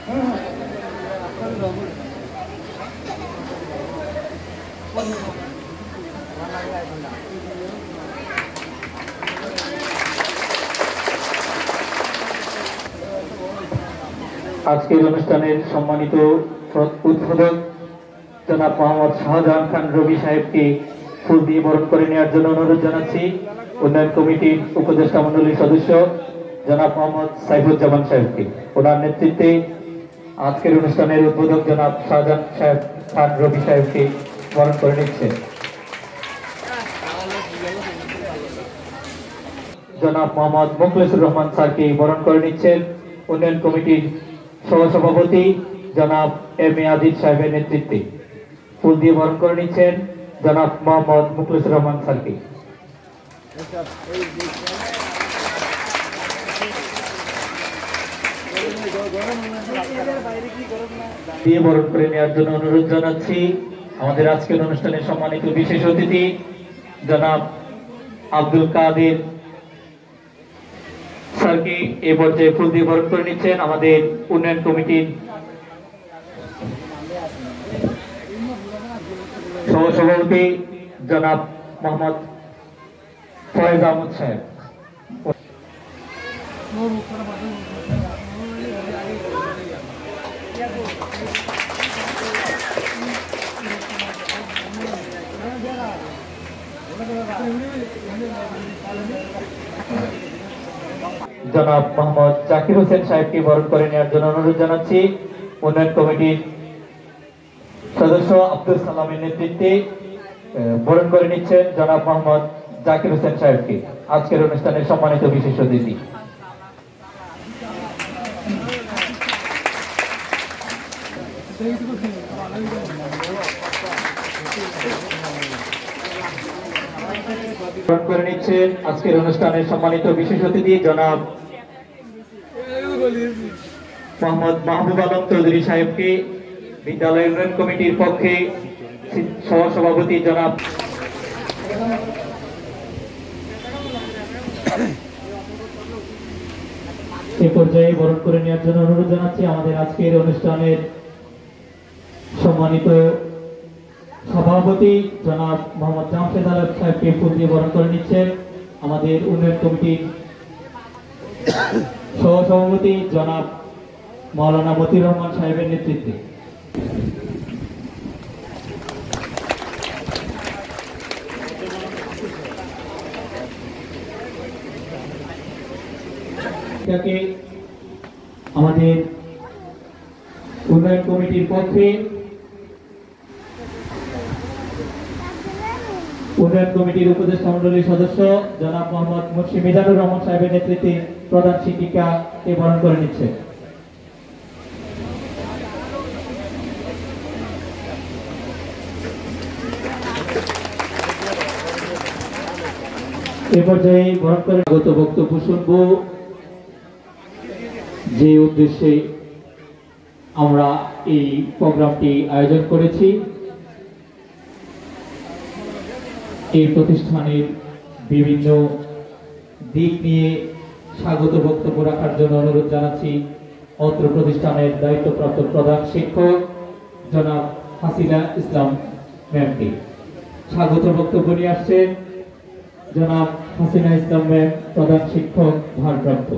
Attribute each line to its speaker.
Speaker 1: আজকের অনুষ্ঠানের সম্মানিত উদ্বোধক জনাব মোহাম্মদ শাহজাহান খান রবি সাহেবকে ফুল দিয়ে বরণ করে নেওয়ার জন্য অনুরোধ জানাচ্ছি। উন্নয়ন কমিটির উপদেষ্টা মন্ডলীর সদস্য জনাব মোহাম্মদ সাইফুজ্জামান সাহেবকে, ওনার নেতৃত্বে আজকের অনুষ্ঠানের উদ্বোধক জনাব শাহজাহান খান রবি সাহেবকে বরণ করে নিচ্ছেন। জনাব মোহাম্মদ মুখলেসুর রহমান স্যারকে বরণ করে নিচ্ছেন উন্নয়ন কমিটির সহসভাপতি জনাব এম এ আজিজ সাহেবের নেতৃত্বে। ফুল দিয়ে বরণ করে নিচ্ছেন জনাব মোহাম্মদ মুখলেসুর রহমান স্যারকে। দিয়ে বরণ করে নেওয়ার জন্য অনুরোধ জানাচ্ছি আমাদের আজকের অনুষ্ঠানের সম্মানিত বিশেষ অতিথি জনাব আব্দুল কাদের স্যারকে এ পর্যায়ে ফুল দিয়ে বরণ করে নিচ্ছেন আমাদের উন্নয়ন কমিটির সহসভাপতি জনাব মোহাম্মদ ফয়েজ আহমদ সাহেব। জনাব মোহাম্মদ জাকির হোসেন সাহেবকে বরণ করে নেওয়ার জন্য অনুরোধ জানাচ্ছি উন্নয়ন কমিটির সদস্য আব্দুল সালামের নেতৃত্বে বরণ করে নিচ্ছেন জনাব মোহাম্মদ জাকির হোসেন সাহেবকে, আজকের অনুষ্ঠানের সম্মানিত বিশেষ অতিথি। বরণ করে নিচ্ছেন আজকের অনুষ্ঠানের সম্মানিত বিশেষ অতিথি জনাব মোহাম্মদ মাহবুব আলম চৌধুরী সাহেবকে, বিদ্যালয় উন্নয়ন কমিটির পক্ষে সহসভাপতি জনাব এ পর্যায়ে বরণ করে নেওয়ার জন্য অনুরোধ জানাচ্ছি আমাদের আজকের অনুষ্ঠানের সম্মানিত সভাপতি জনাব মোহাম্মদ জামশেদ আলম সাহেবকে ফুল দিয়ে বরণ করে নিচ্ছেন আমাদের উন্নয়ন কমিটির সহসভাপতি জনাব মাওলানা মতিউর রহমান সাহেবের নেতৃত্বে। আমাদের উন্নয়ন কমিটির পক্ষে উন্নয়ন কমিটির উপদেষ্টা মন্ডলীর সদস্য জনাব মোহাম্মদ মুন্সি মিজানুর রহমান সাহেবের নেতৃত্বে প্রধান শিক্ষিকাকে বরণ করে নিচ্ছে। এ পর্যায়ে বরণ করে আগত বক্তব্য শুনব, যে উদ্দেশ্যে আমরা এই প্রোগ্রামটি আয়োজন করেছি। এই প্রতিষ্ঠানের বিভিন্ন দিক নিয়ে স্বাগত বক্তব্য রাখার জন্য অনুরোধ জানাচ্ছি অত্র প্রতিষ্ঠানের দায়িত্বপ্রাপ্ত প্রধান শিক্ষক জনাব হাসিনা ইসলাম ম্যামকে। স্বাগত বক্তব্য নিয়ে আসছেন জনাব হাসিনা ইসলাম ম্যাম, প্রধান শিক্ষক ভারপ্রাপ্ত।